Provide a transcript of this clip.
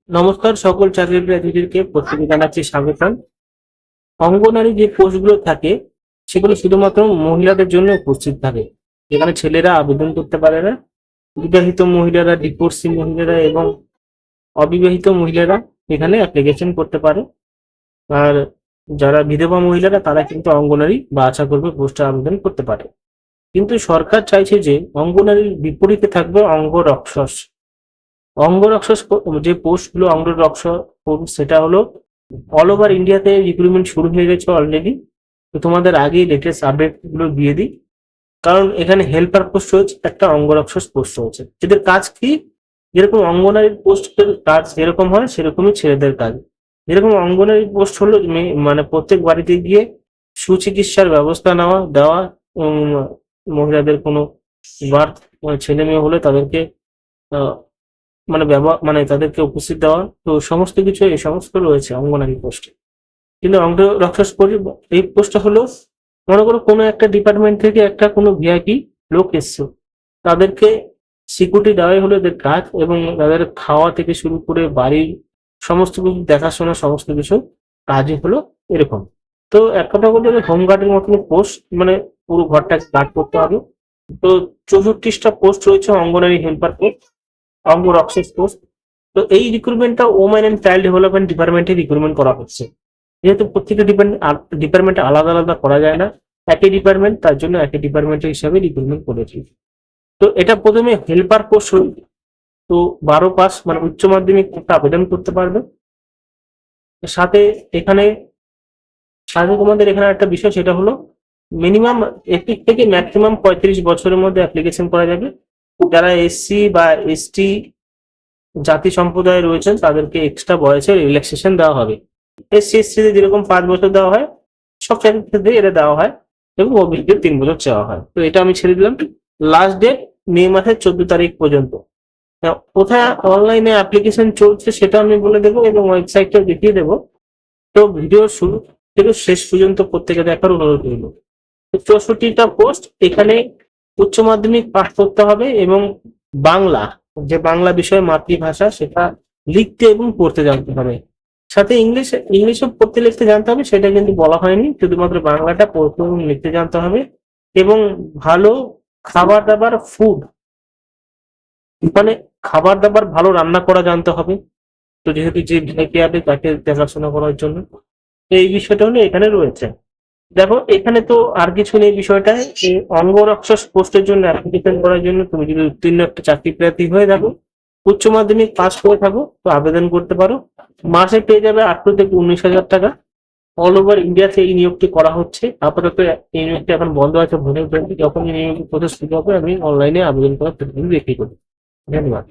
নমস্কার, সকল চাকরি প্রার্থীদেরকে প্রত্যেকে জানাচ্ছি স্বাগতম। অঙ্গনারী যে পোস্টগুলো থাকে সেগুলো শুধুমাত্র মহিলাদের জন্য উপস্থিত থাকে, যেখানে ছেলেরা আবেদন করতে পারে না। বিবাহিত মহিলারা, ডিভোর্সি মহিলারা এবং অবিবাহিত মহিলারা এখানে অ্যাপ্লিকেশন করতে পারে। আর যারা বিধবা মহিলারা তারা কিন্তু অঙ্গনারী বা আশাকর্মী পোস্টে আবেদন করতে পারে। কিন্তু সরকার চাইছে যে অঙ্গনারীর বিপরীতে থাকবে অঙ্গরক্ষস। অঙ্গরক্ষস যে পোস্টগুলো অঙ্গরক্ষস পোস্ট, সেটা হলো অল ওভার ইন্ডিয়াতে রিক্রুটমেন্ট শুরু হয়ে গেছে অলরেডি। তো তোমাদের আগেই লেটেস্ট আপডেট গুলো দিয়ে দিই, কারণ এখানে হেল্পার পোস্ট রয়েছে, একটা অঙ্গরক্ষস পোস্ট রয়েছে, যেদের কাজ কি, যেরকম অঙ্গনারীর পোস্টের কাজ যেরকম হয় সেরকমই ছেলেদের কাজ। যেরকম অঙ্গনারী পোস্ট হলো মানে প্রত্যেক বাড়িতে গিয়ে সুচিকিৎসার ব্যবস্থা নেওয়া দেওয়া, মহিলাদের কোনো বার্থ ছেলে মেয়ে হলে তাদেরকে আহ, মানে ব্যবহার মানে তাদেরকে উপস্থিত দেওয়া, তো সমস্ত কিছু এই সমস্ত রয়েছে অঙ্গনারী পোস্টে। কিন্তু অঙ্গরক্ষস এই পোস্টটা হলো, মনে করো কোনো একটা ডিপার্টমেন্ট থেকে একটা কোনো ভিআইপি লোক এসছে, তাদেরকে সিকিউরিটি দেওয়াই হলো এদের কাজ, এবং তাদের খাওয়া থেকে শুরু করে বাড়ির সমস্ত কিছু দেখাশোনা, সমস্ত কিছু কাজই হলো এরকম। তো এক কথা বলতে গেলে হোমগার্ডের মতন পোস্ট, মানে পুরো ঘরটা গার্ড করতে হবে। তো 64টা পোস্ট রয়েছে অঙ্গনারী হেল্পার পোস্ট, অঙ্গরক্ষস পোস্ট। তো এই রিক্রুটমেন্টটা ওমেন অ্যান্ড চাইল্ড ডেভেলপমেন্ট ডিপার্টমেন্টে রিক্রুটমেন্ট করা হচ্ছে, যেহেতু প্রত্যেকটা ডিপার্টমেন্টে আলাদা আলাদা করা যায় না, একই ডিপার্টমেন্ট, তার জন্য একই ডিপার্টমেন্টের হিসাবে রিক্রুটমেন্ট করেছি। তো এটা প্রথমে হেল্পার পোস্ট, তো 12 পাস মানে উচ্চ মাধ্যমিক আবেদন করতে পারবে। সাথে এখানে তোমাদের এখানে একটা বিষয়, সেটা হলো মিনিমাম 21 থেকে ম্যাক্সিমাম 35 বছরের মধ্যে অ্যাপ্লিকেশন করা যাবে। যারা এসসি বা এসটি জাতি সম্প্রদায় রয়েছেন তাদেরকে এক্সট্রা বয়সের রিল্যাক্সেশন দেওয়া হবে। এসসি এসটিতে যেরকম 5 বছর দেওয়া হয়, সব চাকরির ক্ষেত্রে এটা দেওয়া হয়, এবং ওবিসিদের 3 বছর চাওয়া হয়। তো এটা আমি ছেড়ে দিলাম। লাস্ট ডেট মে মাসের 14 তারিখ পর্যন্ত। কোথায় অনলাইনে অ্যাপ্লিকেশন চলছে সেটা আমি বলে দেবো, এবং ওয়েবসাইটটা দেখিয়ে দেবো। তো ভিডিও শুরু থেকে শেষ পর্যন্ত প্রত্যেকে দেখার অনুরোধ রইল। 64টা পোস্ট, এখানে উচ্চ মাধ্যমিক পাস করতে হবে, এবং বাংলা, যে বাংলা বিষয় মাতৃভাষা, সেটা লিখতে এবং পড়তে জানতে হবে। সাথে ইংলিশও পড়তে লিখতে জানতে হবে, সেটা কিন্তু বলা হয়নি, শুধুমাত্র বাংলাটা পড়তে এবং লিখতে জানতে হবে। এবং ভালো খাবার দাবার, ফুড, মানে খাবার দাবার ভালো রান্না করা জানতে হবে। তো যেহেতু যে ভিআইপি আছে তাকে দেখাশোনা করার জন্য, তো এই বিষয়টা হলো এখানে রয়েছে। দেখো এখানে তো আর কিছু নেই বিষয়টায়, এই অঙ্গরক্ষস পোস্টের জন্য অ্যাপ্লিকেশন করার জন্য তুমি যদি উত্তীর্ণ একটা চাকরি প্রার্থী হয়ে থাকো, উচ্চ মাধ্যমিক পাস করে থাকো, তো আবেদন করতে পারো। মাসে পেয়ে যাবে 18 থেকে 19 হাজার টাকা। অল ওভার ইন্ডিয়াতে এই নিয়োগটি করা হচ্ছে। আপাতত এই নিয়োগটি এখন বন্ধ আছে ভোটের জন্য, যখন এই নিয়োগের প্রসেস শুরু হবে আমি অনলাইনে আবেদন করার দেখিয়ে দেবো। ধন্যবাদ।